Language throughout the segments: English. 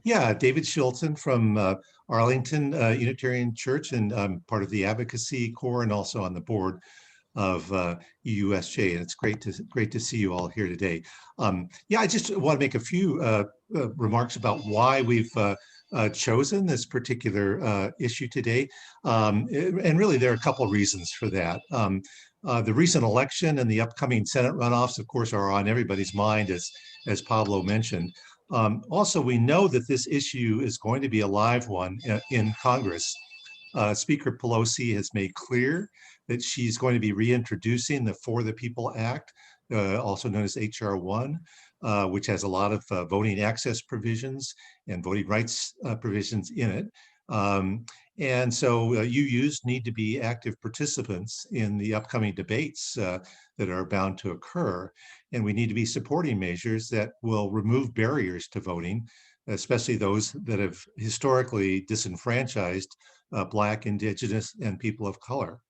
Yeah, David Shilton from Arlington Unitarian Church, and I'm part of the advocacy core and also on the board of UUSJ. And it's great to see you all here today. Yeah, I just want to make a few remarks about why we've chosen this particular issue today. And really, there are a couple of reasons for that. The recent election and the upcoming Senate runoffs, of course, are on everybody's mind, as Pablo mentioned. Also, we know that this issue is going to be a live one in Congress. Speaker Pelosi has made clear that she's going to be reintroducing the For the People Act, also known as HR 1, which has a lot of voting access provisions and voting rights provisions in it. And so UUs need to be active participants in the upcoming debates that are bound to occur. And we need to be supporting measures that will remove barriers to voting, especially those that have historically disenfranchised Black, Indigenous, and people of color.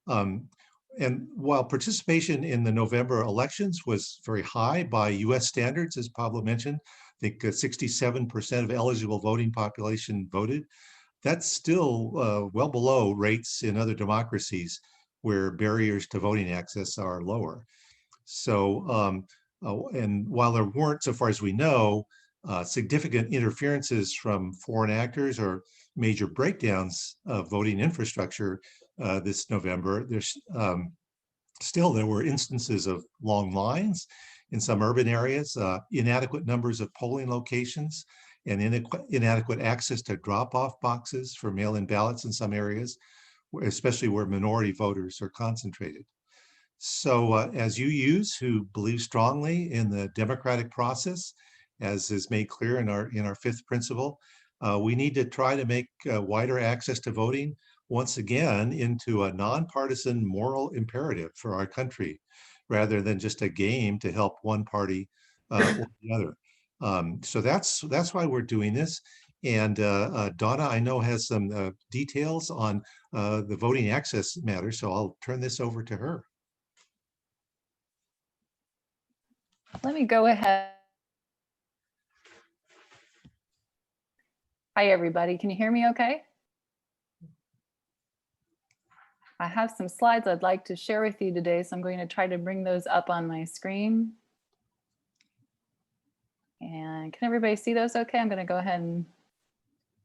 And while participation in the November elections was very high by US standards, as Pablo mentioned, I think 67% of eligible voting population voted. That's still well below rates in other democracies where barriers to voting access are lower. So, and while there weren't, so far as we know, significant interferences from foreign actors or major breakdowns of voting infrastructure this November, there were instances of long lines in some urban areas, inadequate numbers of polling locations, and inadequate access to drop-off boxes for mail-in ballots in some areas, especially where minority voters are concentrated. So as UUs who believe strongly in the democratic process, as is made clear in our fifth principle, we need to try to make wider access to voting once again into a nonpartisan moral imperative for our country, rather than just a game to help one party or the other. So that's why we're doing this. And Donna, I know, has some details on the voting access matter, so I'll turn this over to her. Let me go ahead. Hi, everybody. Can you hear me okay? I have some slides I'd like to share with you today, so I'm going to try to bring those up on my screen. And can everybody see those okay? I'm going to go ahead and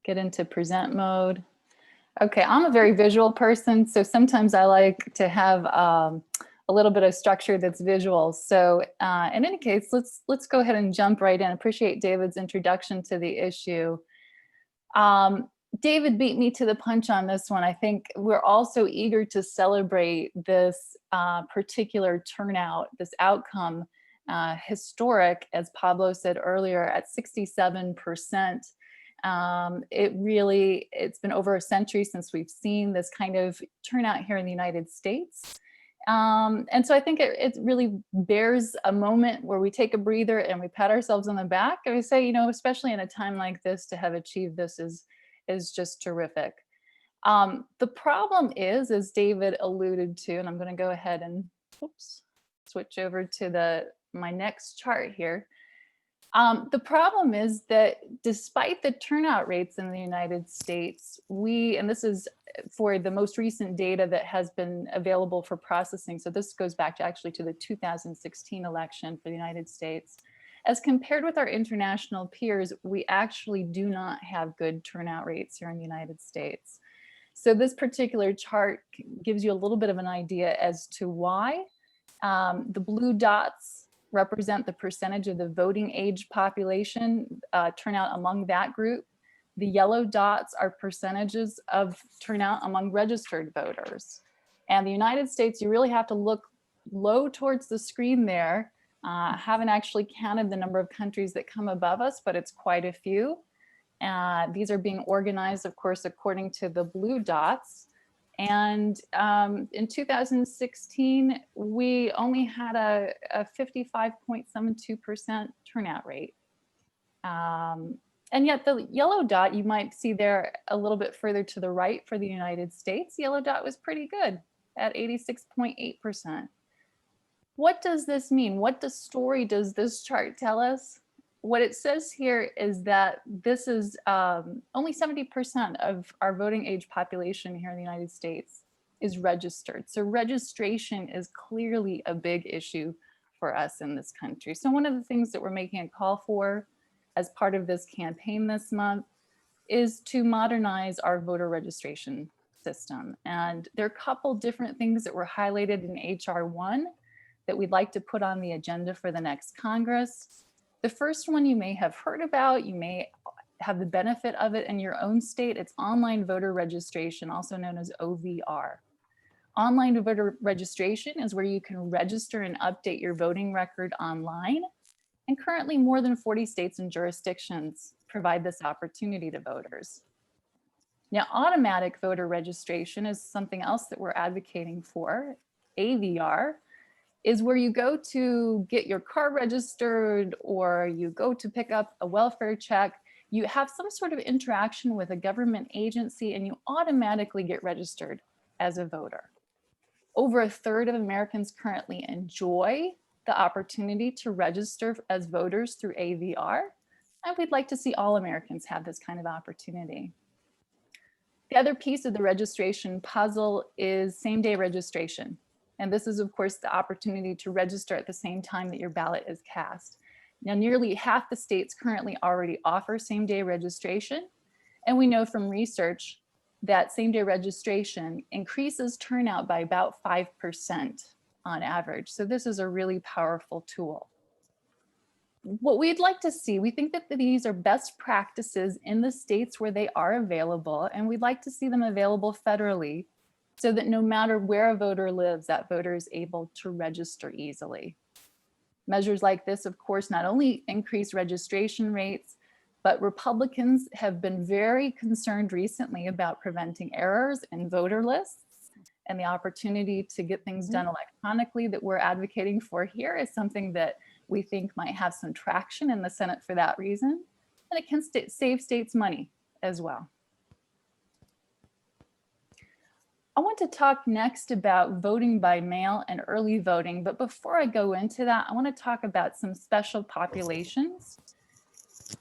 get into present mode. Okay, I'm a very visual person, so sometimes I like to have a little bit of structure that's visual. So in any case, let's go ahead and jump right in. Appreciate David's introduction to the issue. David beat me to the punch on this one. I think we're also eager to celebrate this particular turnout, this outcome, historic, as Pablo said earlier, at 67%. It's been over a century since we've seen this kind of turnout here in the United States. And so I think it really bears a moment where we take a breather and we pat ourselves on the back and we say, you know, especially in a time like this, to have achieved this is just terrific. The problem is, as David alluded to, and I'm going to go ahead and switch over to my next chart here. The problem is that despite the turnout rates in the United States, and this is for the most recent data that has been available for processing. So this goes back to the 2016 election for the United States. As compared with our international peers, we actually do not have good turnout rates here in the United States. So this particular chart gives you a little bit of an idea as to why. The blue dots represent the percentage of the voting age population turnout among that group. The yellow dots are percentages of turnout among registered voters. And the United States, you really have to look low towards the screen there. Haven't actually counted the number of countries that come above us, but it's quite a few. These are being organized, of course, according to the blue dots. And in 2016, we only had a 55.72% turnout rate. And yet the yellow dot, you might see there a little bit further to the right for the United States, the yellow dot was pretty good at 86.8%. What does this mean? What story does this chart tell us? what it says here is that this is only 70% of our voting age population here in the United States is registered. So registration is clearly a big issue for us in this country. So one of the things that we're making a call for as part of this campaign this month is to modernize our voter registration system. And there are a couple different things that were highlighted in HR 1 that we'd like to put on the agenda for the next Congress. The first one you may have heard about, you may have the benefit of it in your own state. It's online voter registration, also known as OVR. Online voter registration is where you can register and update your voting record online. And currently more than 40 states and jurisdictions provide this opportunity to voters. Now, automatic voter registration is something else that we're advocating for. AVR is where you go to get your car registered or you go to pick up a welfare check. You have some sort of interaction with a government agency and you automatically get registered as a voter. Over a third of Americans currently enjoy the opportunity to register as voters through AVR. And we'd like to see all Americans have this kind of opportunity. The other piece of the registration puzzle is same-day registration. And this is, of course, the opportunity to register at the same time that your ballot is cast. Now, nearly half the states currently already offer same-day registration. And we know from research that same-day registration increases turnout by about 5% on average. So this is a really powerful tool. What we'd like to see, we think that these are best practices in the states where they are available, and we'd like to see them available federally so that no matter where a voter lives, that voter is able to register easily. Measures like this, of course, not only increase registration rates, but Republicans have been very concerned recently about preventing errors in voter lists, and the opportunity to get things done electronically that we're advocating for here is something that we think might have some traction in the Senate for that reason, and it can save states money as well. I want to talk next about voting by mail and early voting, but before I go into that, I want to talk about some special populations.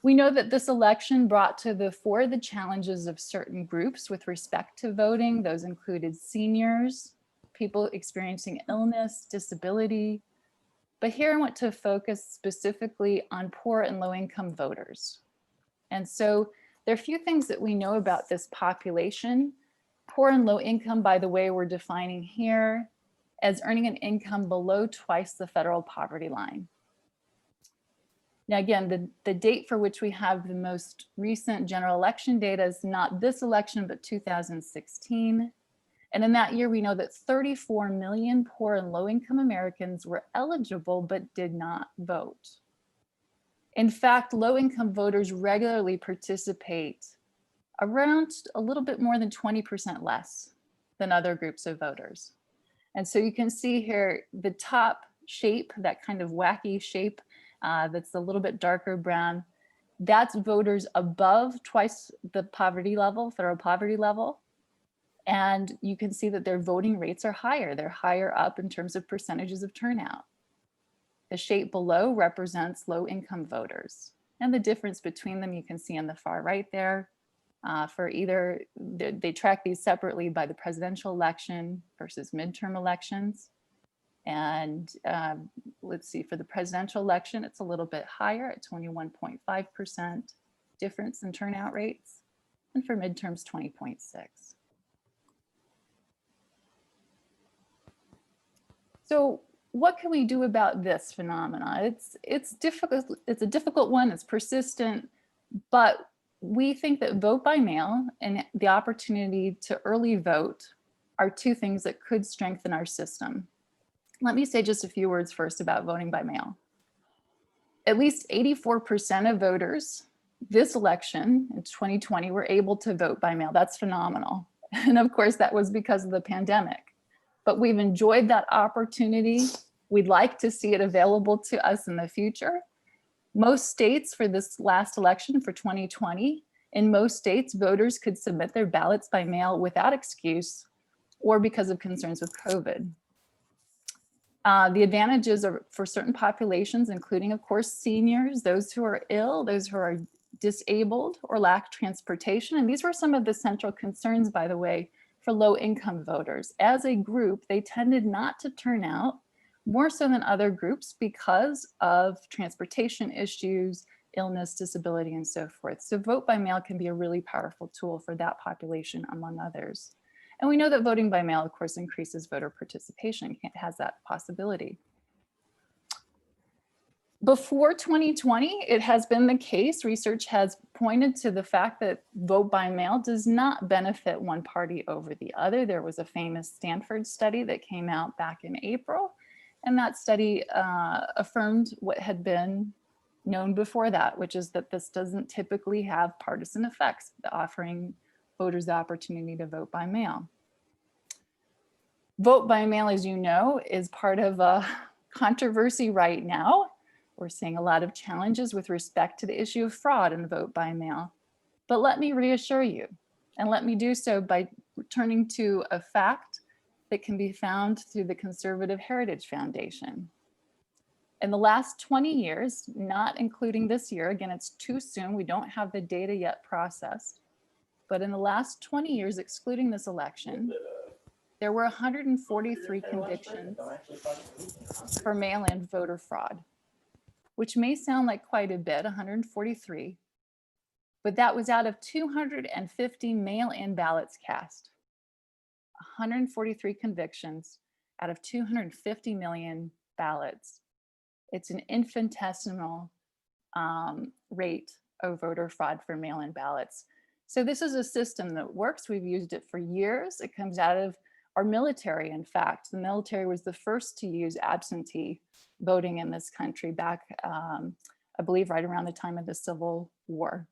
We know that this election brought to the fore the challenges of certain groups with respect to voting. Those included seniors, people experiencing illness, disability. But here I want to focus specifically on poor and low-income voters. And so there are a few things that we know about this population. Poor and low income, by the way, we're defining here as earning an income below twice the federal poverty line. Now, again, the date for which we have the most recent general election data is not this election, but 2016. And in that year, we know that 34 million poor and low-income Americans were eligible but did not vote. In fact, low-income voters regularly participate around a little bit more than 20% less than other groups of voters. And so you can see here the top shape, that kind of wacky shape that's a little bit darker brown, that's voters above twice the poverty level, federal poverty level. And you can see that their voting rates are higher. They're higher up in terms of percentages of turnout. The shape below represents low-income voters. And the difference between them you can see on the far right there. For either, they track these separately by the presidential election versus midterm elections. And let's see, for the presidential election, it's a little bit higher at 21.5% difference in turnout rates. And for midterms, 20.6%. So what can we do about this phenomena? It's difficult. It's a difficult one. It's persistent, but we think that vote by mail and the opportunity to early vote are two things that could strengthen our system. Let me say just a few words first about voting by mail. At least 84% of voters this election in 2020 were able to vote by mail. That's phenomenal. And of course, that was because of the pandemic. But we've enjoyed that opportunity. We'd like to see it available to us in the future. Most states for this last election for 2020, in most states, voters could submit their ballots by mail without excuse or because of concerns with COVID. The advantages are for certain populations, including, of course, seniors, those who are ill, those who are disabled or lack transportation. And these were some of the central concerns, by the way, for low-income voters. As a group, they tended not to turn out more so than other groups because of transportation issues, illness, disability, and so forth. So vote by mail can be a really powerful tool for that population, among others. And we know that voting by mail, of course, increases voter participation. It has that possibility. Before 2020, it has been the case, research has pointed to the fact that vote by mail does not benefit one party over the other. There was a famous Stanford study that came out back in April, and that study affirmed what had been known before that, which is that this doesn't typically have partisan effects, offering voters the opportunity to vote by mail. Vote by mail, as you know, is part of a controversy right now. We're seeing a lot of challenges with respect to the issue of fraud in vote by mail. But let me reassure you, and let me do so by returning to a fact that can be found through the Conservative Heritage Foundation. In the last 20 years, not including this year, again, it's too soon, we don't have the data yet processed, but in the last 20 years, excluding this election, there were 143 convictions for mail-in voter fraud, which may sound like quite a bit, 143, but that was out of 250 mail-in ballots cast. 143 convictions out of 250 million ballots. It's an infinitesimal rate of voter fraud for mail-in ballots. So this is a system that works. We've used it for years. It comes out of our military, in fact. The military was the first to use absentee voting in this country back, I believe, right around the time of the Civil War.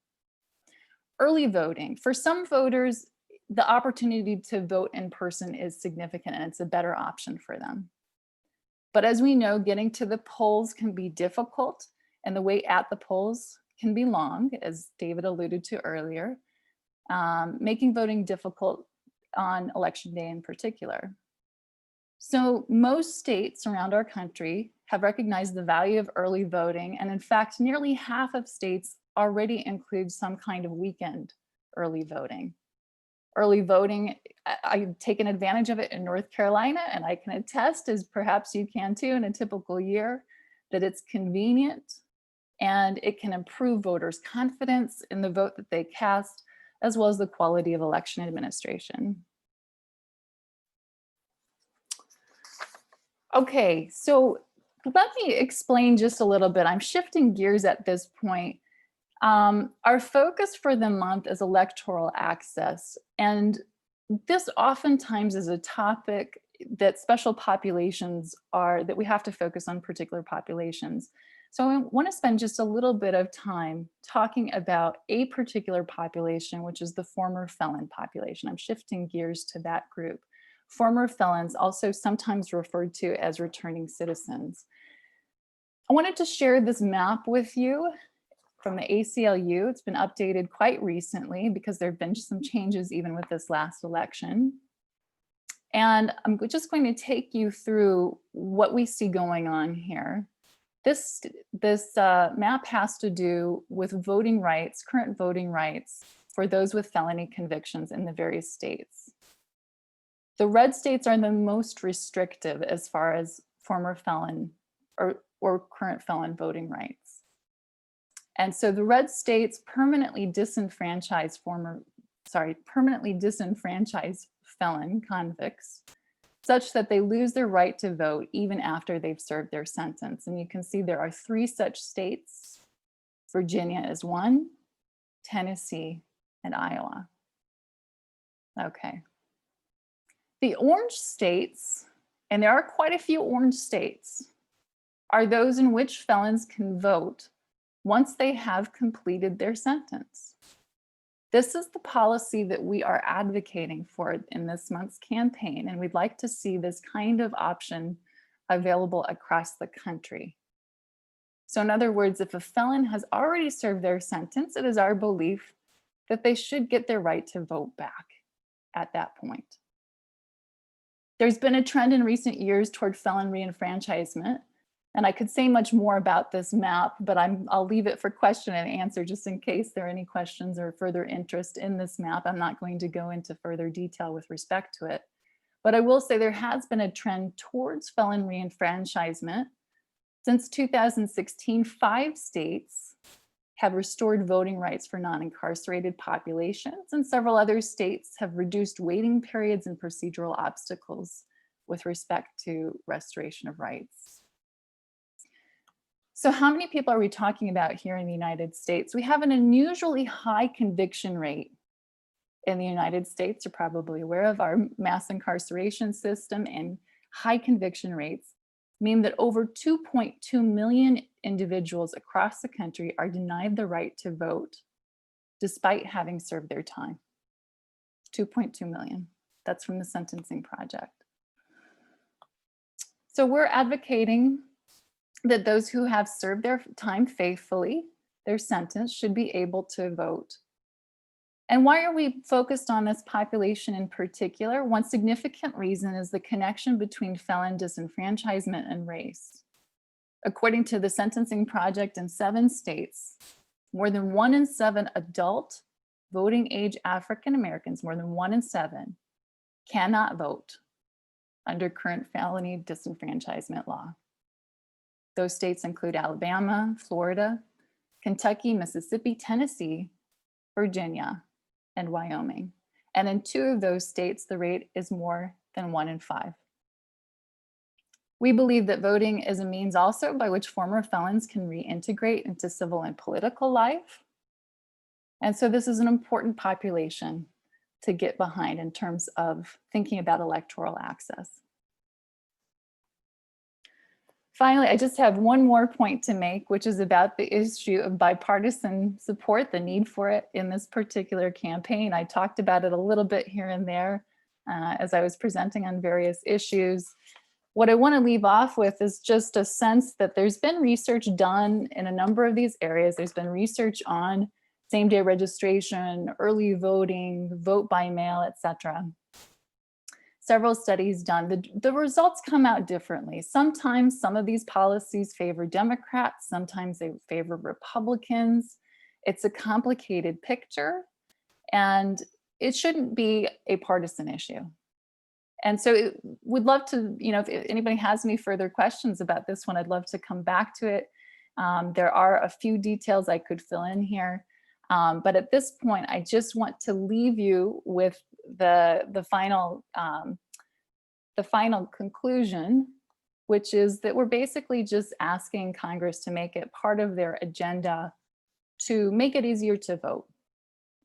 Early voting. For some voters, the opportunity to vote in person is significant and it's a better option for them. But as we know, getting to the polls can be difficult and the wait at the polls can be long, as David alluded to earlier, making voting difficult on election day in particular. So most states around our country have recognized the value of early voting. And in fact, nearly half of states already include some kind of weekend early voting. Early voting, I've taken advantage of it in North Carolina, and I can attest, as perhaps you can too, in a typical year, that it's convenient and it can improve voters' confidence in the vote that they cast, as well as the quality of election administration. Okay, so let me explain just a little bit. I'm shifting gears at this point. Our focus for the month is electoral access, and this oftentimes is a topic that special populations that we have to focus on particular populations. So I want to spend just a little bit of time talking about a particular population, which is the former felon population. I'm shifting gears to that group. Former felons, also sometimes referred to as returning citizens. I wanted to share this map with you from the ACLU. It's been updated quite recently because there have been some changes even with this last election. And I'm just going to take you through what we see going on here. This map has to do with voting rights, current voting rights for those with felony convictions in the various states. The red states are the most restrictive as far as former felon or current felon voting rights. And so the red states permanently disenfranchise felon convicts such that they lose their right to vote even after they've served their sentence. And you can see there are 3 such states. Virginia is 1, Tennessee, and Iowa. Okay. The orange states, and there are quite a few orange states, are those in which felons can vote once they have completed their sentence. This is the policy that we are advocating for in this month's campaign, and we'd like to see this kind of option available across the country. So in other words, if a felon has already served their sentence, it is our belief that they should get their right to vote back at that point. There's been a trend in recent years toward felon reenfranchisement. And I could say much more about this map, but I'll leave it for question and answer just in case there are any questions or further interest in this map. I'm not going to go into further detail with respect to it. But I will say there has been a trend towards felon reenfranchisement. Since 2016, 5 states have restored voting rights for non-incarcerated populations, and several other states have reduced waiting periods and procedural obstacles with respect to restoration of rights. So how many people are we talking about here in the United States? We have an unusually high conviction rate in the United States. You're probably aware of our mass incarceration system, and high conviction rates mean that over 2.2 million individuals across the country are denied the right to vote despite having served their time. 2.2 million. That's from the Sentencing Project. So we're advocating that those who have served their time faithfully, their sentence, should be able to vote. And why are we focused on this population in particular? One significant reason is the connection between felon disenfranchisement and race. According to the Sentencing Project in 7 states, more than 1 in 7 adult voting age African Americans, more than 1 in 7, cannot vote under current felony disenfranchisement law. Those states include Alabama, Florida, Kentucky, Mississippi, Tennessee, Virginia, and Wyoming. And in 2 of those states, the rate is more than 1 in 5. We believe that voting is a means also by which former felons can reintegrate into civil and political life. And so this is an important population to get behind in terms of thinking about electoral access. Finally, I just have one more point to make, which is about the issue of bipartisan support, the need for it in this particular campaign. I talked about it a little bit here and there as I was presenting on various issues. What I want to leave off with is just a sense that there's been research done in a number of these areas. There's been research on same-day registration, early voting, vote by mail, etc. Several studies done. The results come out differently. Sometimes some of these policies favor Democrats, sometimes they favor Republicans. It's a complicated picture, and it shouldn't be a partisan issue. And so would love to, if anybody has any further questions about this one, I'd love to come back to it. There are a few details I could fill in here. But at this point, I just want to leave you with the final conclusion, which is that we're basically just asking Congress to make it part of their agenda to make it easier to vote,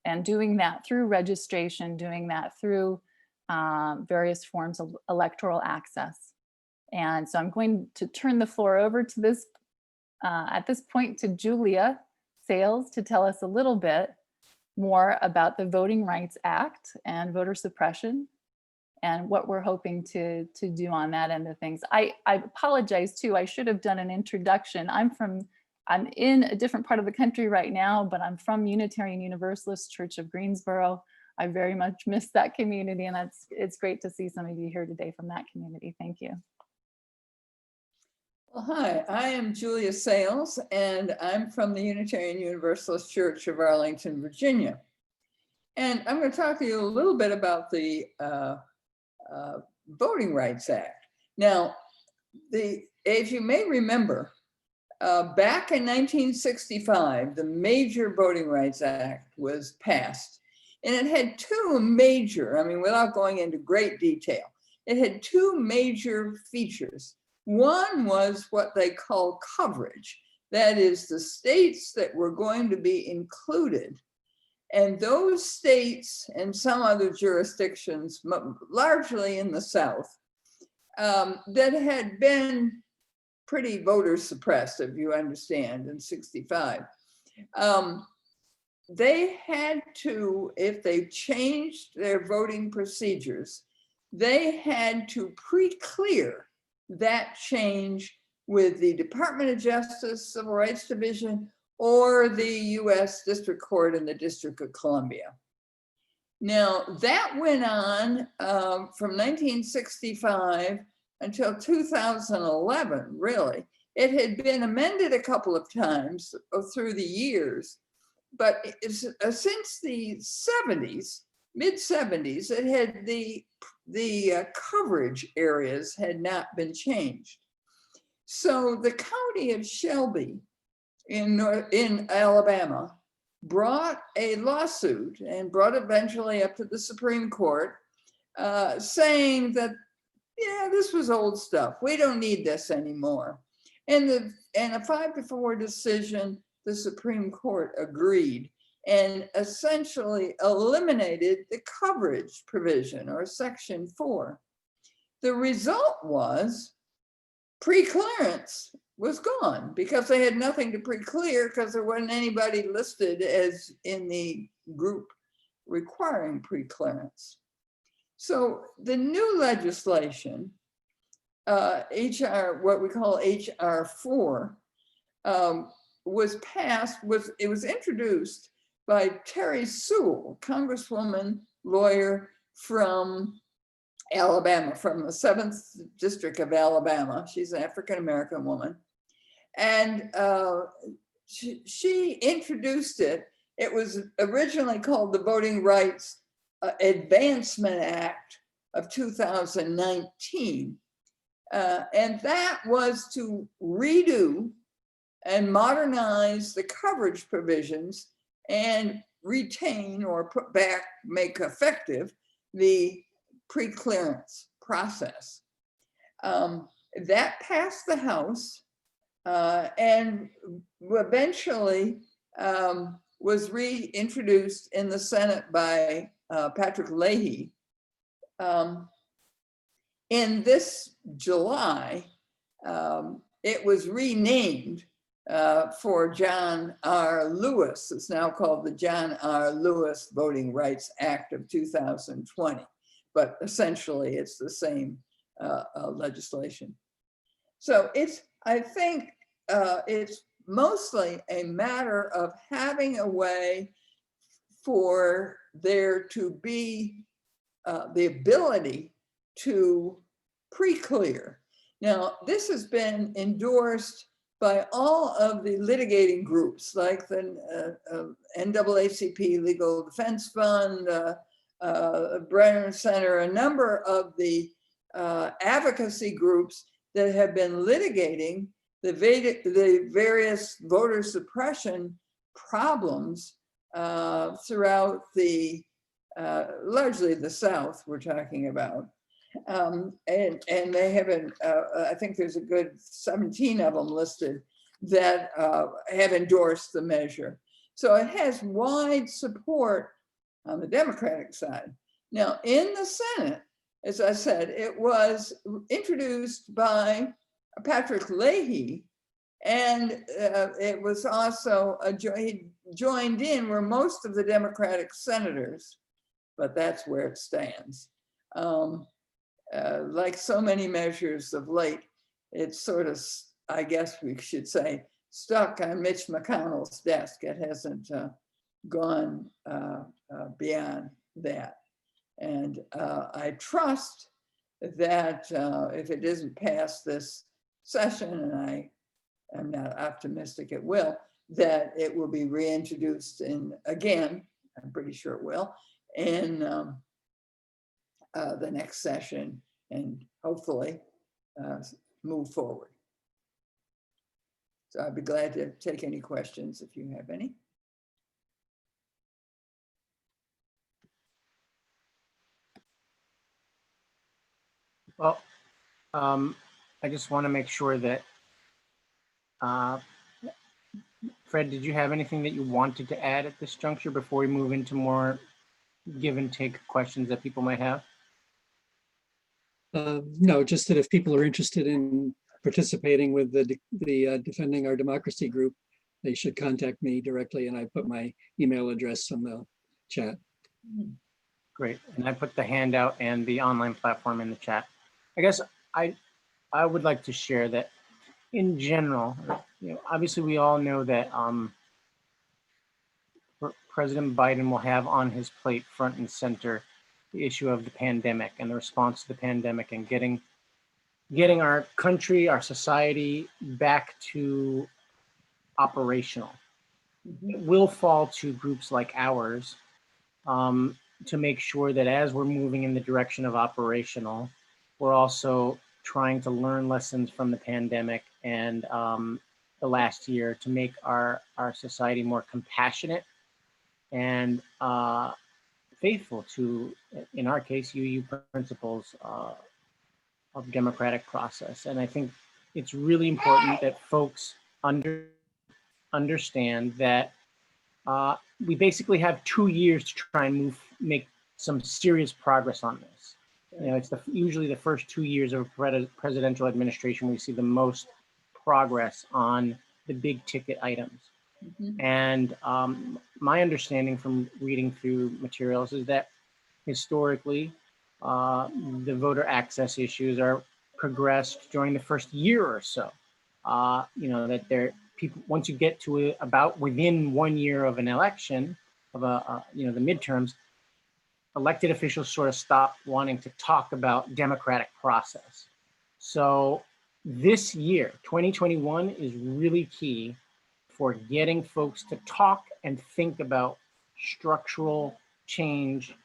and doing that through registration, doing that through various forms of electoral access. And so I'm going to turn the floor over to this, at this point, to Julia Sales to tell us a little bit more about the Voting Rights Act and voter suppression and what we're hoping to do on that end of things. I apologize too, I should have done an introduction. I'm in a different part of the country right now, but I'm from Unitarian Universalist Church of Greensboro. I very much miss that community, and it's great to see some of you here today from that community. Thank you. Well, hi, I am Julia Sales, and I'm from the Unitarian Universalist Church of Arlington, Virginia. And I'm going to talk to you a little bit about the Voting Rights Act. Now, as you may remember, back in 1965, the major Voting Rights Act was passed. And it had 2 major, without going into great detail, it had 2 major features. One was what they call coverage. That is, the states that were going to be included. And those states and some other jurisdictions, largely in the South, that had been pretty voter suppressed, if you understand, in 65. They had to, if they changed their voting procedures, they had to pre-clear that change with the Department of Justice, Civil Rights Division, or the US District Court in the District of Columbia. Now, that went on from 1965 until 2011, really. It had been amended a couple of times through the years, but since the 70s, mid 70s, it had the coverage areas had not been changed. So the county of Shelby in Alabama brought a lawsuit and brought eventually up to the Supreme Court, saying that, yeah, this was old stuff. We don't need this anymore. And a 5-4 decision, the Supreme Court agreed and essentially eliminated the coverage provision, or Section 4. The result was pre-clearance was gone because they had nothing to pre-clear because there wasn't anybody listed as in the group requiring pre-clearance. So the new legislation, HR, what we call HR 4, was passed, it was introduced by Terry Sewell, Congresswoman, lawyer from Alabama, from the 7th District of Alabama. She's an African-American woman. And she introduced it. It was originally called the Voting Rights Advancement Act of 2019. And that was to redo and modernize the coverage provisions and retain or put back, make effective the pre-clearance process. That passed the House and eventually was reintroduced in the Senate by Patrick Leahy. In this July, it was renamed for John R. Lewis. It's now called the John R. Lewis Voting Rights Act of 2020, but essentially it's the same legislation. So I think it's mostly a matter of having a way for there to be the ability to pre-clear. Now, this has been endorsed by all of the litigating groups, like the NAACP Legal Defense Fund, Brenner Center, a number of the advocacy groups that have been litigating the various voter suppression problems throughout the, largely the South we're talking about. And they haven't, I think there's a good 17 of them listed that have endorsed the measure. So it has wide support on the Democratic side. Now in the Senate, as I said, it was introduced by Patrick Leahy, and it was also, he joined in were most of the Democratic senators, but that's where it stands. Like so many measures of late, it's sort of, I guess we should say, stuck on Mitch McConnell's desk. It hasn't gone beyond that. And I trust that if it isn't past this session, and I am not optimistic it will, that it will be reintroduced again, I'm pretty sure it will, in the next session, and hopefully move forward. So I'd be glad to take any questions if you have any. Well, I just want to make sure that, Fred, did you have anything that you wanted to add at this juncture before we move into more give and take questions that people might have? No, just that if people are interested in participating with the Defending Our Democracy group, they should contact me directly, and I put my email address on the chat. Great, and I put the handout and the online platform in the chat. I guess I would like to share that in general, obviously we all know that President Biden will have on his plate front and center the issue of the pandemic and the response to the pandemic and getting our country, our society back to operational. It will fall to groups like ours to make sure that as we're moving in the direction of operational, we're also trying to learn lessons from the pandemic and the last year to make our society more compassionate and faithful to, in our case, UU principles of democratic process. And I think it's really important that folks understand that we basically have 2 years to try and make some serious progress on this. You know, it's usually the first 2 years of a presidential administration we see the most progress on the big ticket items. And my understanding from reading through materials is that historically, the voter access issues are progressed during the first year or so. You know, that people, once you get to about within 1 year of an election, of you know, the midterms, elected officials sort of stop wanting to talk about democratic process. So this year, 2021, is really key for getting folks to talk and think about structural change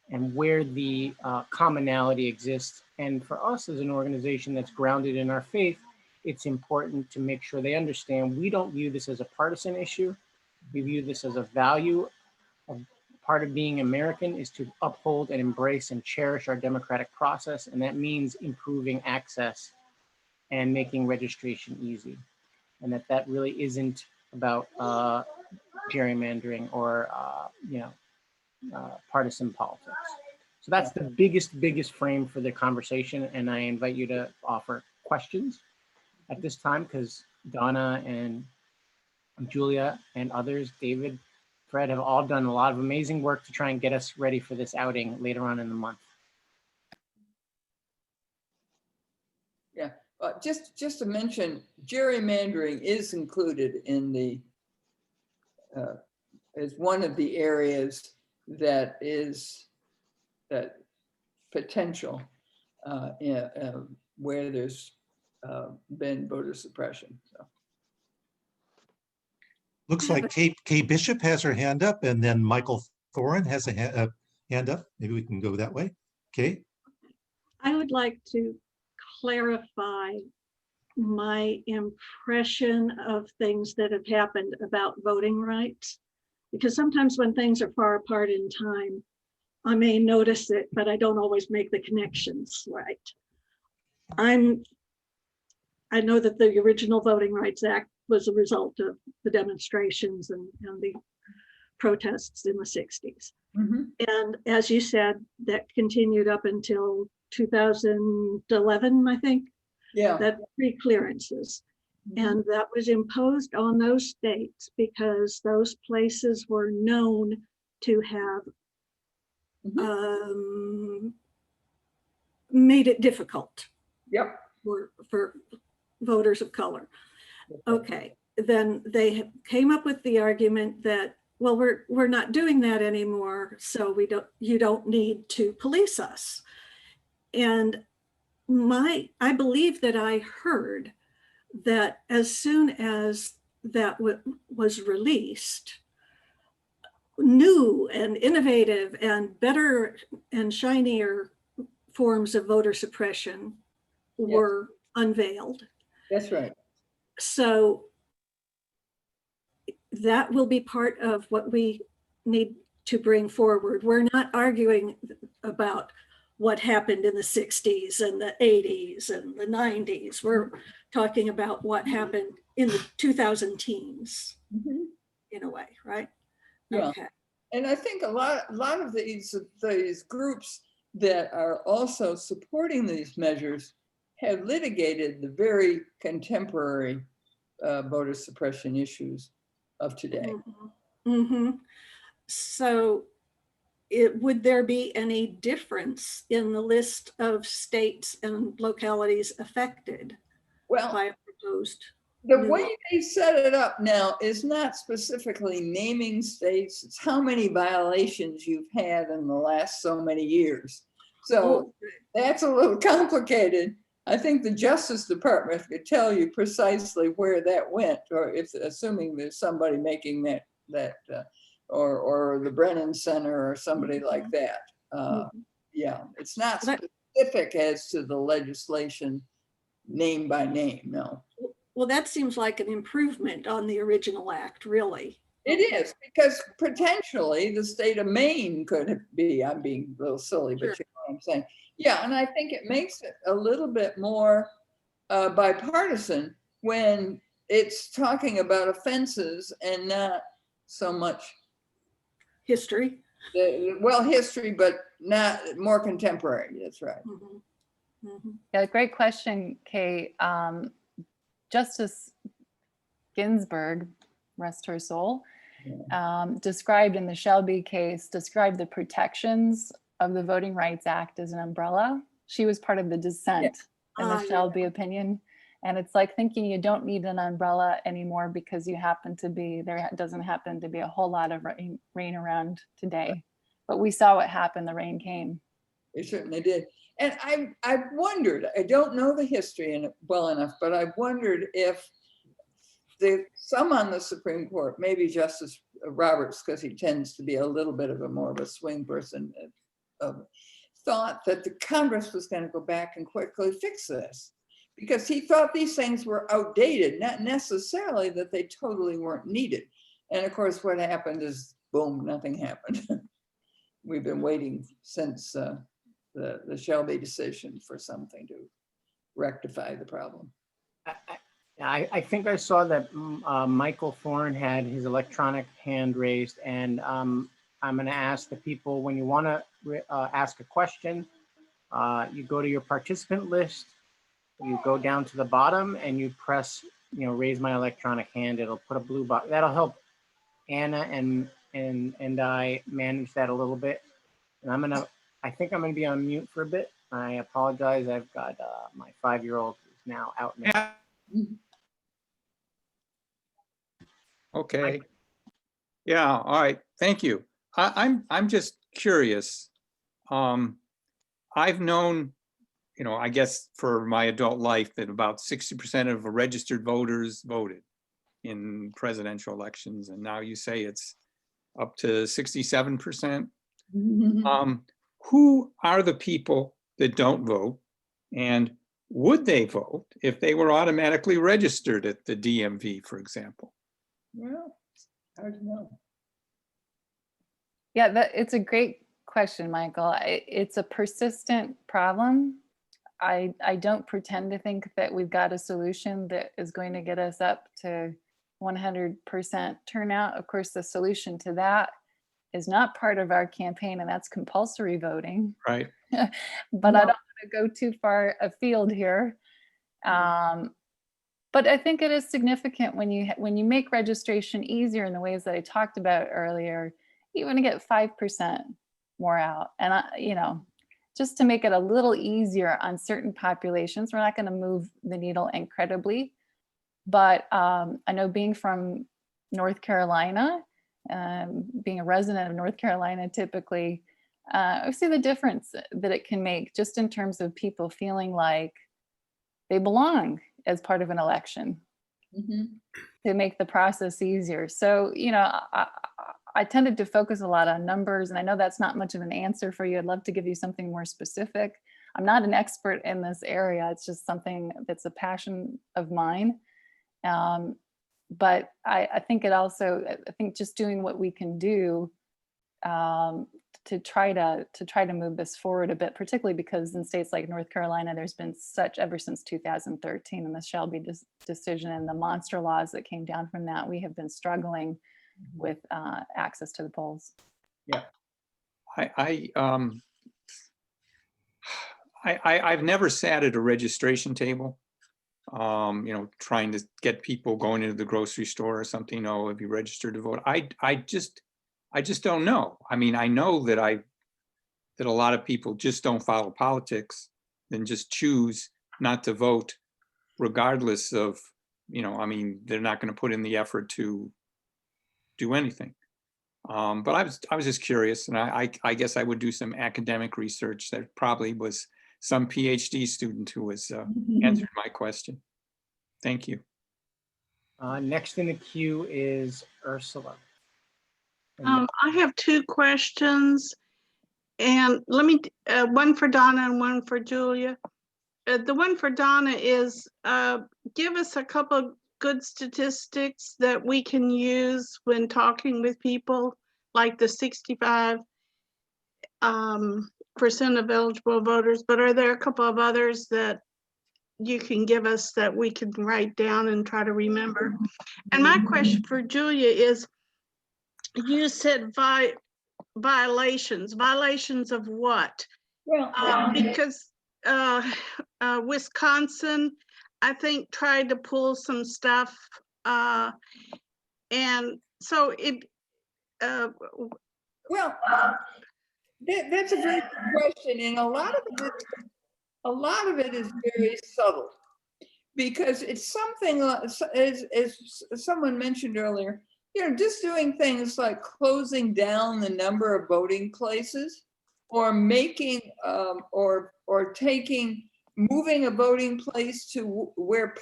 and where the commonality exists. And for us as an organization that's grounded in our faith, it's important to make sure they understand we don't view this as a partisan issue. We view this as a value. Part of being American is to uphold and embrace and cherish our democratic process. And that means improving access and making registration easy. And that really isn't about gerrymandering or you know, partisan politics. So that's the biggest frame for the conversation. And I invite you to offer questions at this time, because Donna and Julia and others, David, Fred, have all done a lot of amazing work to try and get us ready for this outing later on in the month. Yeah, just to mention, gerrymandering is included in the, as one of the areas that is that potential where there's been voter suppression. So. Looks like Kay Bishop has her hand up, and then Michael Thorin has a hand up. Maybe we can go that way. Kay? I would like to clarify my impression of things that have happened about voting rights, because sometimes when things are far apart in time, I may notice it, but I don't always make the connections right. I know that the original Voting Rights Act was a result of the demonstrations and the protests in the 60s. And as you said, that continued up until 2011, I think. Yeah. That pre-clearances. And that was imposed on those states because those places were known to have made it difficult. Yep. For voters of color. Okay, then they came up with the argument that, well, we're not doing that anymore, so you don't need to police us. And I believe that I heard that as soon as that was released, new and innovative and better and shinier forms of voter suppression were unveiled. That's right. So that will be part of what we need to bring forward. We're not arguing about what happened in the 60s and the 80s and the 90s. We're talking about what happened in the 2000 teens, in a way, right? Yeah. Okay. And I think a lot of these groups that are also supporting these measures have litigated the very contemporary voter suppression issues of today. So would there be any difference in the list of states and localities affected by a proposed? The new way law. they set it up now is not specifically naming states, it's how many violations you've had in the last so many years. So Oh, that's a little complicated. I think the Justice Department could tell you precisely where that went, or if, assuming there's somebody making or the Brennan Center or somebody like that. Yeah, it's not That- specific as to the legislation name by name, no. Well, that seems like an improvement on the original act, really. It is, because potentially the state of Maine could be, I'm being a little silly, but Sure. you know what I'm saying. Yeah, and I think it makes it a little bit more bipartisan when it's talking about offenses and not so much, History. well, history, but not more contemporary, that's right. Mhm. Mhm. Yeah, great question, Kate. Justice Ginsburg, rest her soul, described in the Shelby case, described the protections of the Voting Rights Act as an umbrella. She was part of the dissent in the Yeah. Shelby opinion. And it's like thinking you don't need an umbrella anymore because you happen to be, there doesn't happen to be a whole lot of rain around today. But we saw what happened, the rain came. It certainly did. And I've wondered, I don't know the history in it well enough, but I've wondered if some on the Supreme Court, maybe Justice Roberts, because he tends to be a little bit of a more of a swing person, thought that the Congress was going to go back and quickly fix this, because he thought these things were outdated, not necessarily that they totally weren't needed. And of course, what happened is, boom, nothing happened. We've been waiting since the Shelby decision for something to rectify the problem. I think I saw that Michael Thorne had his electronic hand raised, and I'm going to ask the people, when you want to ask a question, you go to your participant list, you go down to the bottom, and you press, raise my electronic hand. It'll put a blue box. That'll help Anna and I manage that a little bit. And I think I'm gonna be on mute for a bit. I apologize. I've got my 5-year-old who's now out now. Okay. Yeah, all right, thank you. I'm just curious. I've known, I guess for my adult life that about 60% of registered voters voted in presidential elections, and now you say it's up to 67%. Who are the people that don't vote, and would they vote if they were automatically registered at the DMV, for example? Well, hard to know. Yeah, it's a great question, Michael. It's a persistent problem. I don't pretend to think that we've got a solution that is going to get us up to 100% turnout. Of course, the solution to that is not part of our campaign, and that's compulsory voting. Right. But I don't want to go too far afield here. But I think it is significant when you make registration easier in the ways that I talked about earlier, you want to get 5% more out. And just to make it a little easier on certain populations, we're not going to move the needle incredibly. But I know, being from North Carolina, being a resident of North Carolina, typically, I see the difference that it can make just in terms of people feeling like they belong as part of an election, to make the process easier. So, I tended to focus a lot on numbers, and I know that's not much of an answer for you. I'd love to give you something more specific. I'm not an expert in this area. It's just something that's a passion of mine. But I think just doing what we can do to try to move this forward a bit, particularly because in states like North Carolina, there's been ever since 2013 and the Shelby decision and the monster laws that came down from that, we have been struggling with access to the polls. Yeah, I've never sat at a registration table, trying to get people going into the grocery store or something. Oh, have you registered to vote? I just don't know. I mean, I know that a lot of people just don't follow politics and just choose not to vote, regardless of you know, I mean, they're not going to put in the effort to do anything. But I was just curious, and I guess I would do some academic research. There probably was some PhD student who was answered my question. Thank you. Next in the queue is Ursula. I have two questions, and let me, one for Donna and one for Julia. The one for Donna is, give us a couple good statistics that we can use when talking with people, like the 65% of eligible voters, but are there a couple of others that you can give us that we can write down and try to remember? And my question for Julia is, you said violations of what? Well, Because Wisconsin, I think, tried to pull some stuff, and so it. well, that's a very good question, and a lot of it is very subtle, because it's something as someone mentioned earlier. You know, just doing things like closing down the number of voting places, or making or moving a voting place to where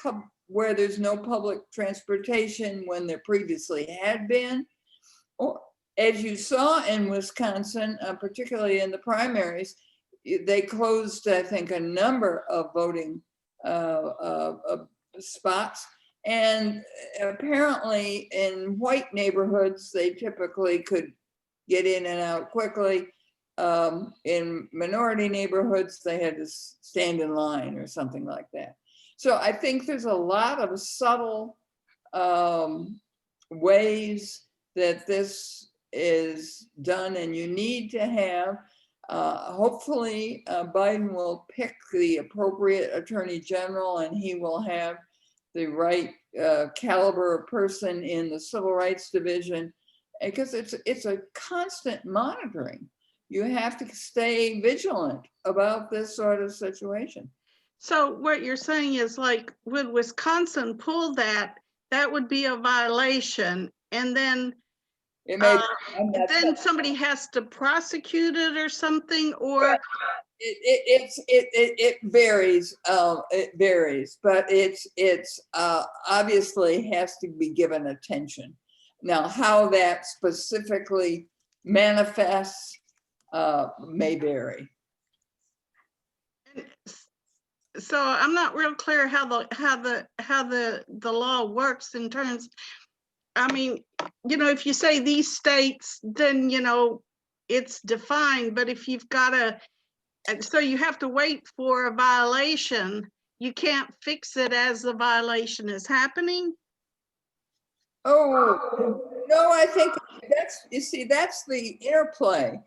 there's no public transportation when there previously had been. Or, as you saw in Wisconsin, particularly in the primaries, they closed, I think, a number of voting spots. And apparently in white neighborhoods, they typically could get in and out quickly. In minority neighborhoods, they had to stand in line or something like that. So I think there's a lot of subtle ways that this is done, and you need to have, hopefully Biden will pick the appropriate attorney general, and he will have the right caliber person in the Civil Rights Division, because it's a constant monitoring. You have to stay vigilant about this sort of situation. So what you're saying is, like, would Wisconsin pull that, that would be a violation, and then It may then somebody has to prosecute it or something, or it varies. It varies, but it's obviously has to be given attention. Now, how that specifically manifests may vary. so I'm not real clear how the law works in terms. I mean, you know, if you say these states, then, you know, it's defined, but if you've got so you have to wait for a violation, you can't fix it as the violation is happening. Oh, no, I think that's the interplay.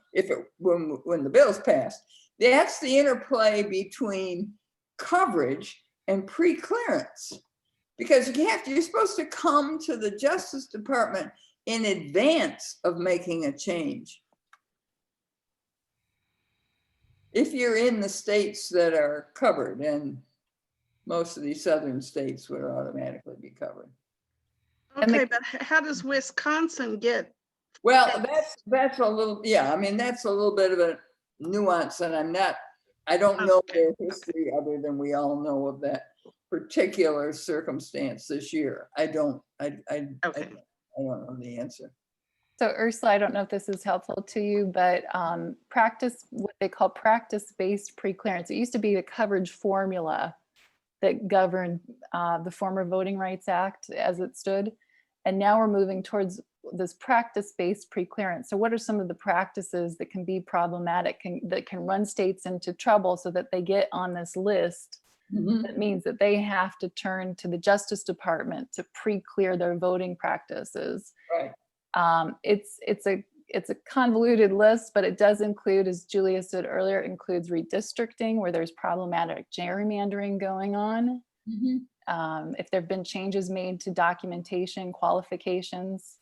When the bill's passed, that's the interplay between coverage and pre-clearance. Because you're supposed to come to the Justice Department in advance of making a change. If you're in the states that are covered, and most of these southern states would automatically be covered. Okay, but how does Wisconsin get? Well, that's a little, yeah, I mean, that's a little bit of a nuance, and I don't know their history other than we all know of that particular circumstance this year. I don't know the answer. So Ursula, I don't know if this is helpful to you, but what they call practice-based preclearance. It used to be the coverage formula that governed the former Voting Rights Act as it stood. And now we're moving towards this practice-based preclearance. So what are some of the practices that can be problematic, that can run states into trouble so that they get on this list? Mm-hmm. That means that they have to turn to the Justice Department to pre-clear their voting practices. Right. It's a convoluted list, but it does include, as Julia said earlier, it includes redistricting where there's problematic gerrymandering going on. Mm-hmm. If there have been changes made to documentation, qualifications.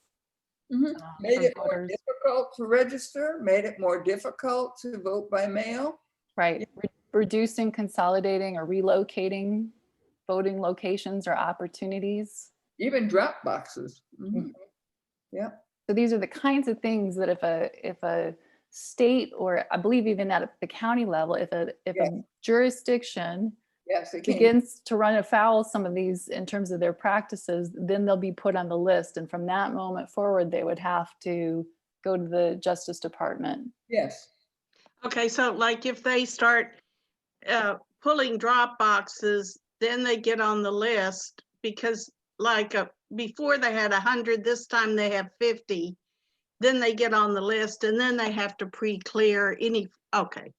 Mm-hmm. Made it more voters. difficult to register, made it more difficult to vote by mail. Right. Reducing, consolidating, or relocating voting locations or opportunities. Even drop boxes. Mhm. Yeah. So these are the kinds of things that if a state, or I believe even at the county level, if a jurisdiction Yes, it can. begins to run afoul of some of these in terms of their practices, then they'll be put on the list. And from that moment forward, they would have to go to the Justice Department. Yes. Okay, so like if they start pulling drop boxes, then they get on the list because like before they had 100, this time they have 50. Then they get on the list and then they have to pre-clear any, okay.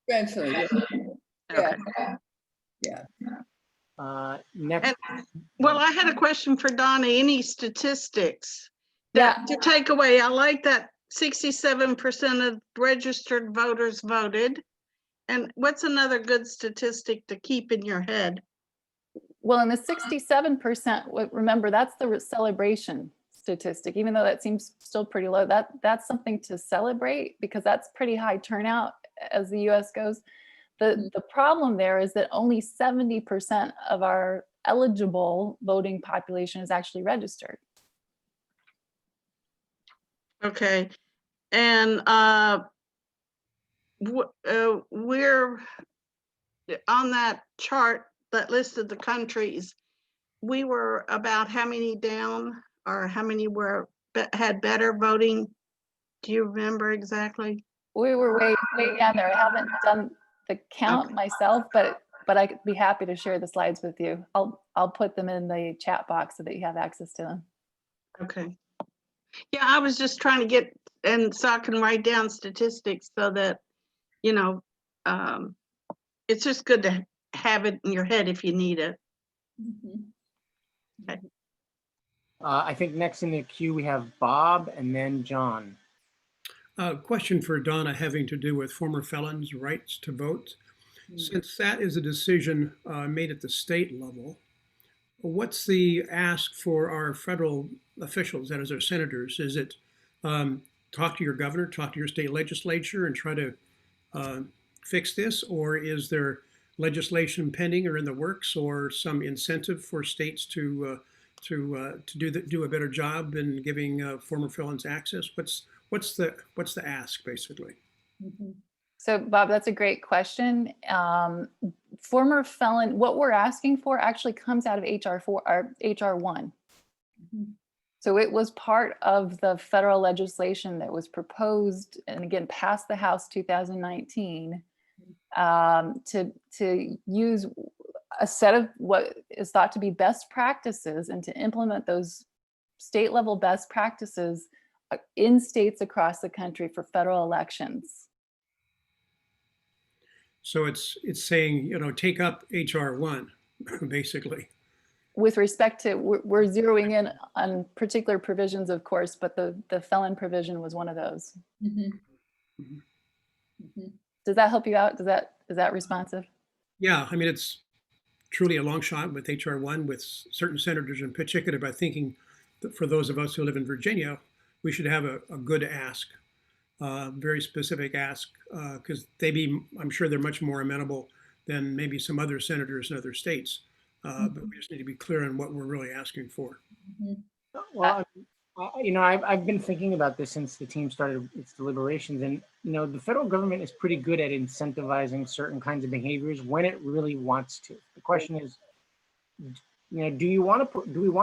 Eventually. Okay. Yeah. Next, Well, I had a question for Donna. Any statistics Yeah. to take away? I like that 67% of registered voters voted. And what's another good statistic to keep in your head? Well, in the 67%, remember, that's the celebration statistic, even though that seems still pretty low. That's something to celebrate because that's pretty high turnout as the US goes. The problem there is that only 70% of our eligible voting population is actually registered. Okay. And we're on that chart that listed the countries. We were about how many down, or how many had better voting? Do you remember exactly? We were way down there. I haven't done the count myself, but I'd be happy to share the slides with you. I'll put them in the chat box so that you have access to them. Okay. Yeah, I was just trying to get, and so I can write down statistics so that, you know, it's just good to have it in your head if you need it. Okay. I think next in the queue we have Bob and then John. Question for Donna having to do with former felons' rights to vote. Since that is a decision made at the state level, what's the ask for our federal officials, that is our senators? Is it talk to your governor, talk to your state legislature and try to fix this? Or is there legislation pending or in the works, or some incentive for states to do a better job in giving former felons access? What's the ask, basically? So Bob, that's a great question. Former felon, what we're asking for actually comes out of HR1. So it was part of the federal legislation that was proposed and again passed the House 2019 to use a set of what is thought to be best practices and to implement those state level best practices in states across the country for federal elections. So it's saying, you know, take up HR1, basically. With respect to, we're zeroing in on particular provisions, of course, but the felon provision was one of those. Does that help you out? Is that responsive? Yeah, I mean, it's truly a long shot with HR1 with certain senators in particular, but thinking that for those of us who live in Virginia, we should have a good ask, very specific ask, because I'm sure they're much more amenable than maybe some other senators in other states. But we just need to be clear on what we're really asking for. Well, you know, I've been thinking about this since the team started its deliberations, and you know, the federal government is pretty good at incentivizing certain kinds of behaviors when it really wants to. The question is, you know, do we want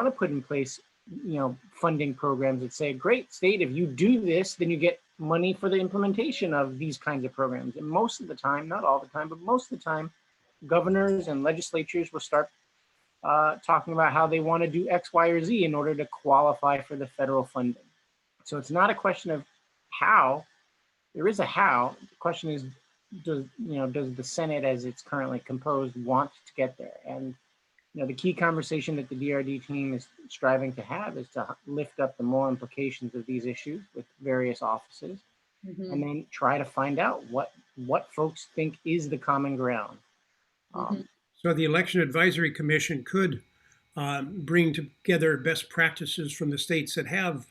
to put in place, you know, funding programs that say, great state, if you do this, then you get money for the implementation of these kinds of programs. And most of the time, not all the time, but most of the time, governors and legislatures will start talking about how they want to do X, Y, or Z in order to qualify for the federal funding. So it's not a question of how. There is a how. The question is, does the Senate, as it's currently composed, want to get there? And you know, the key conversation that the DRD team is striving to have is to lift up the moral implications of these issues with various offices, and then try to find out what folks think is the common ground. So the Election Advisory Commission could bring together best practices from the states that have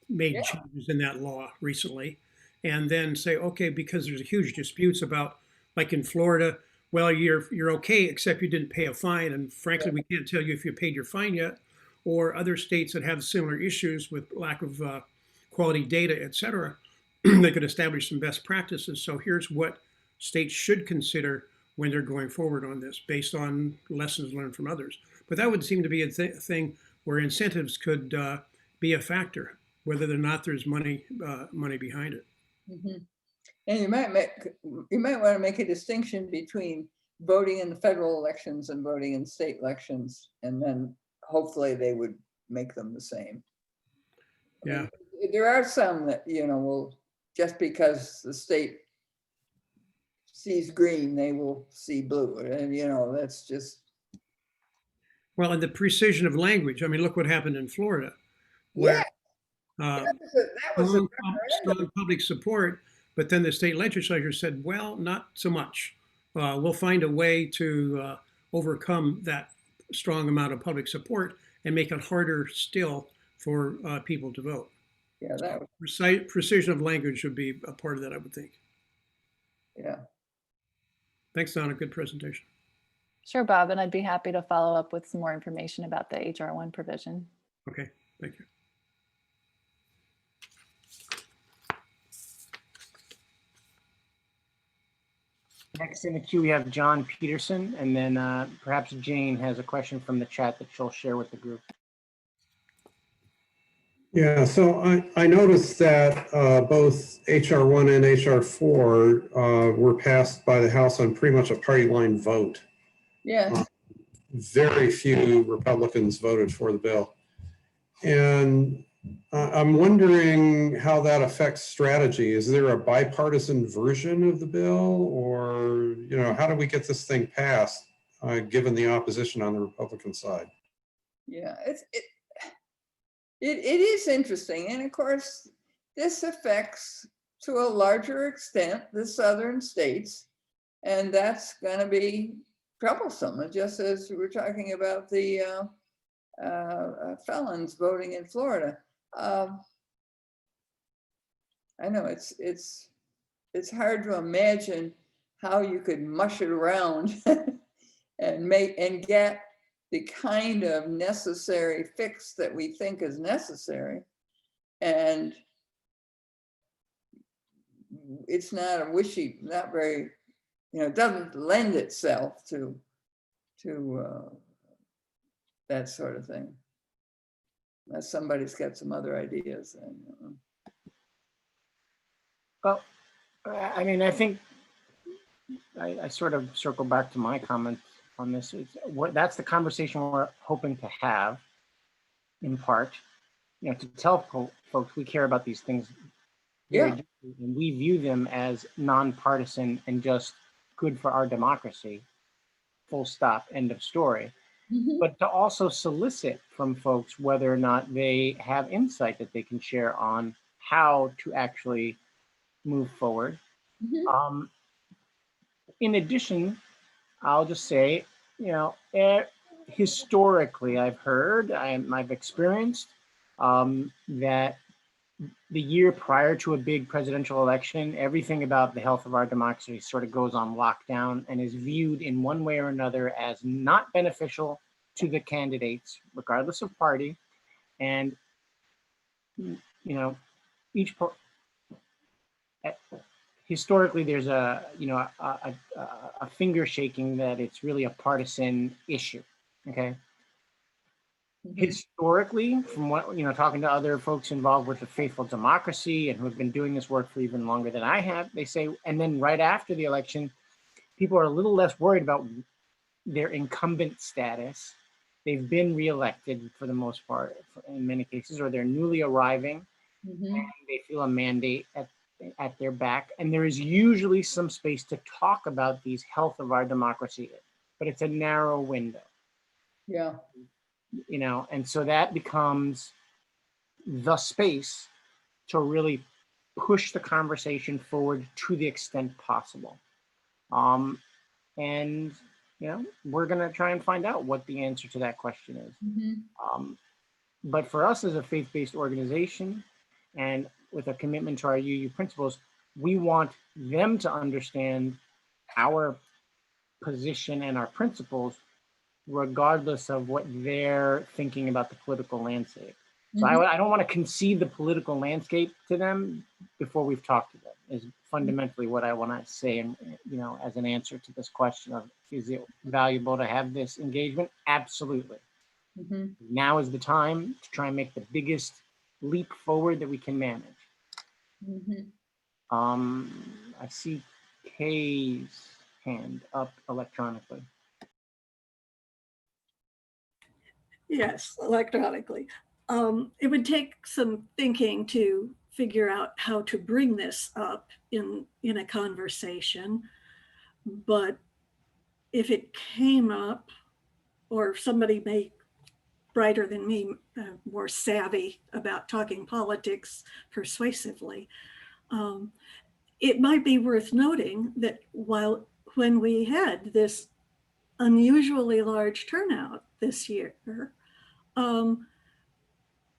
made changes in that law recently, and then say, okay, because there's huge disputes about, like in Florida, well, you're okay, except you didn't pay a fine. And frankly, we can't tell you if you paid your fine yet. Or other states that have similar issues with lack of quality data, et cetera, they could establish some best practices. So here's what states should consider when they're going forward on this based on lessons learned from others. But that would seem to be a thing where incentives could be a factor, whether or not there's money behind it. Mhm. And you might want to make a distinction between voting in the federal elections and voting in state elections, and then hopefully they would make them the same. Yeah. I mean, there are some that, will, just because the state sees green, they will see blue. And, that's just. Well, and the precision of language. I mean, look what happened in Florida, where That was a strong public support, but then the state legislature said, well, not so much. We'll find a way to overcome that strong amount of public support and make it harder still for people to vote. Yeah, that was. Precision of language would be a part of that, I would think. Yeah. Thanks, Donna. Good presentation. Sure, Bob, and I'd be happy to follow up with some more information about the HR1 provision. Okay, thank you. Next in the queue, we have John Peterson, and then perhaps Jane has a question from the chat that she'll share with the group. Yeah, so I noticed that both HR1 and HR4 were passed by the House on pretty much a party line vote. Yeah. Very few Republicans voted for the bill. And I'm wondering how that affects strategy. Is there a bipartisan version of the bill, or, how do we get this thing passed given the opposition on the Republican side? Yeah, it is interesting. And of course, this affects to a larger extent the southern states, and that's going to be troublesome. And just as we were talking about the felons voting in Florida. I know it's hard to imagine how you could mush it around and get the kind of necessary fix that we think is necessary. And it's not a wishy, not very, it doesn't lend itself to that sort of thing. Unless somebody's got some other ideas. Well, I mean, I think I sort of circle back to my comment on this. That's the conversation we're hoping to have, in part, to tell folks we care about these things very deeply, and we view them as nonpartisan and just good for our democracy. Full stop. End of story. Mm-hmm. But to also solicit from folks whether or not they have insight that they can share on how to actually move forward. Mm-hmm. In addition, I'll just say, historically, I've heard, I've experienced that the year prior to a big presidential election, everything about the health of our democracy sort of goes on lockdown and is viewed in one way or another as not beneficial to the candidates, regardless of party. And, historically, there's a finger shaking that it's really a partisan issue. Okay. Historically, from what, talking to other folks involved with the faithful democracy and who have been doing this work for even longer than I have, they say, and then right after the election, people are a little less worried about their incumbent status. They've been reelected for the most part, in many cases, or they're newly arriving, Mm-hmm. and they feel a mandate at their back. And there is usually some space to talk about these health of our democracy, but it's a narrow window. Yeah. And so that becomes the space to really push the conversation forward to the extent possible. And, we're going to try and find out what the answer to that question is. Mm-hmm. But for us as a faith-based organization and with a commitment to our UU principles, we want them to understand our position and our principles, regardless of what they're thinking about the political landscape. So I don't want to concede the political landscape to them before we've talked to them, is fundamentally what I want to say, and as an answer to this question of, is it valuable to have this engagement? Absolutely. Now is the time to try and make the biggest leap forward that we can manage. I see Kay's hand up electronically. Yes, electronically. It would take some thinking to figure out how to bring this up in a conversation. But if it came up, or somebody brighter than me, more savvy about talking politics persuasively, it might be worth noting that when we had this unusually large turnout this year,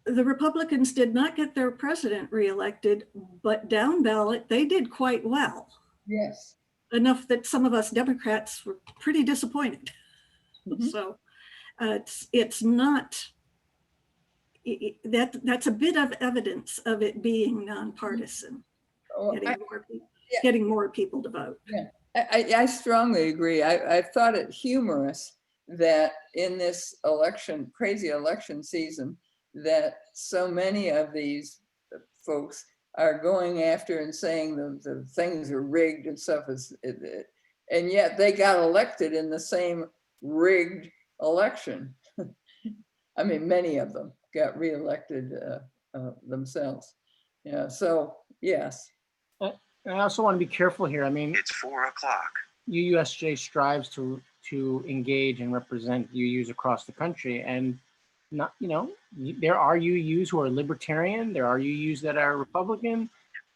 the Republicans did not get their president reelected, but down ballot, they did quite well. Yes. Enough that some of us Democrats were pretty disappointed. So it's not, that's a bit of evidence of it being nonpartisan, getting more people to vote. Yeah, I strongly agree. I thought it humorous that in this crazy election season, that so many of these folks are going after and saying the things are rigged and stuff, and yet they got elected in the same rigged election. I mean, many of them got reelected themselves. Yeah, so yes. I also want to be careful here. I mean, it's 4 o'clock. UUSJ strives to engage and represent UUs across the country, and there are UUs who are libertarian. There are UUs that are Republican.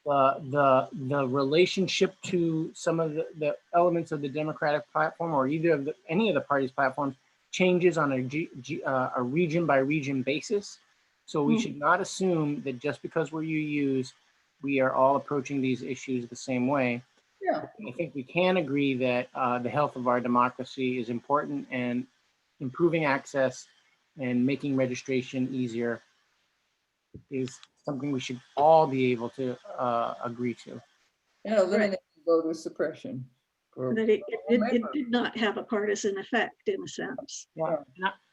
The relationship to some of the elements of the Democratic platform, or any of the party's platforms, changes on a region by region basis. So we should not assume that just because we're UUs, we are all approaching these issues the same way. Yeah. I think we can agree that the health of our democracy is important, and improving access and making registration easier is something we should all be able to agree to. And eliminate voter suppression. That it did not have a partisan effect in a sense. Yeah,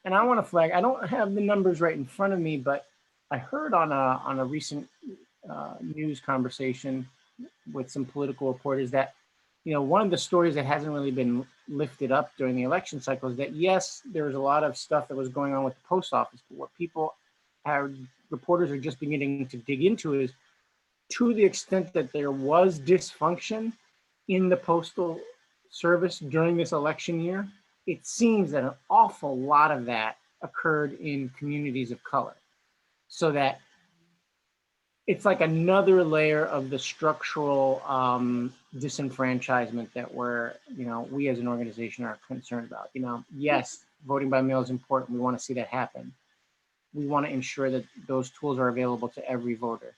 and I want to flag, I don't have the numbers right in front of me, but I heard on a recent news conversation with some political reporters that, one of the stories that hasn't really been lifted up during the election cycle is that, yes, there was a lot of stuff that was going on with the post office, but what reporters are just beginning to dig into is, to the extent that there was dysfunction in the postal service during this election year, it seems that an awful lot of that occurred in communities of color. So that it's like another layer of the structural disenfranchisement that we as an organization are concerned about. Yes, voting by mail is important. We want to see that happen. We want to ensure that those tools are available to every voter.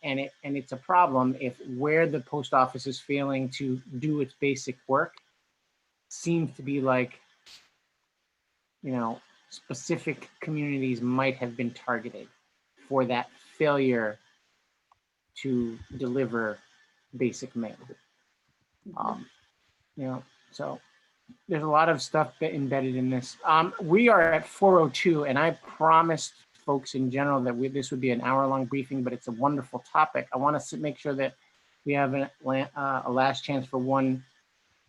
And it's a problem if where the post office is failing to do its basic work seems to be like, specific communities might have been targeted for that failure to deliver basic mail. So there's a lot of stuff embedded in this. We are at 4:02, and I promised folks in general that this would be an hour-long briefing, but it's a wonderful topic. I want to make sure that we have a last chance for one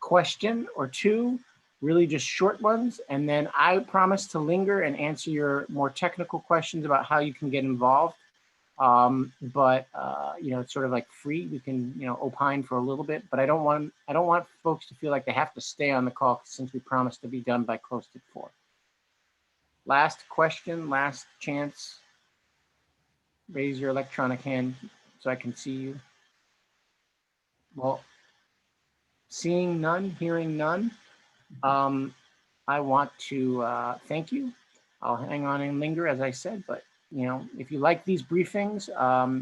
question or two, really just short ones, and then I promise to linger and answer your more technical questions about how you can get involved. It's sort of like free. We can, opine for a little bit, but I don't want folks to feel like they have to stay on the call since we promised to be done by close to 4. Last question, last chance. Raise your electronic hand so I can see you. Well, seeing none, hearing none, I want to thank you. I'll hang on and linger, as I said, but if you like these briefings,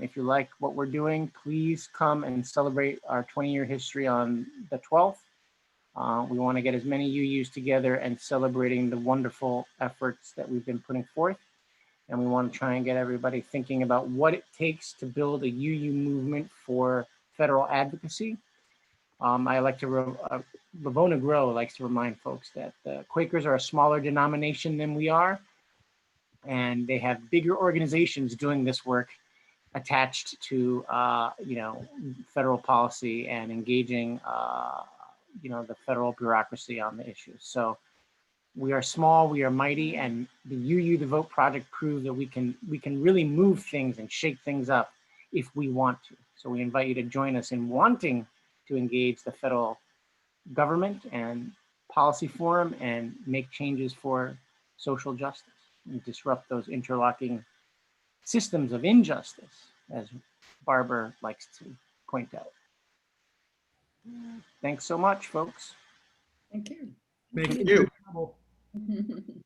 if you like what we're doing, please come and celebrate our 20-year history on the 12th. We want to get as many UUs together and celebrating the wonderful efforts that we've been putting forth. And we want to try and get everybody thinking about what it takes to build a UU movement for federal advocacy. I like to, Lavona Grow likes to remind folks that the Quakers are a smaller denomination than we are, and they have bigger organizations doing this work attached to, you know, federal policy and engaging, you know, the federal bureaucracy on the issues. So we are small, we are mighty, and the UU the Vote project proves that we can really move things and shake things up if we want to. So we invite you to join us in wanting to engage the federal government and policy forum and make changes for social justice and disrupt those interlocking systems of injustice, as Barbara likes to point out. Thanks so much, folks. Thank you. Make Thank you. it.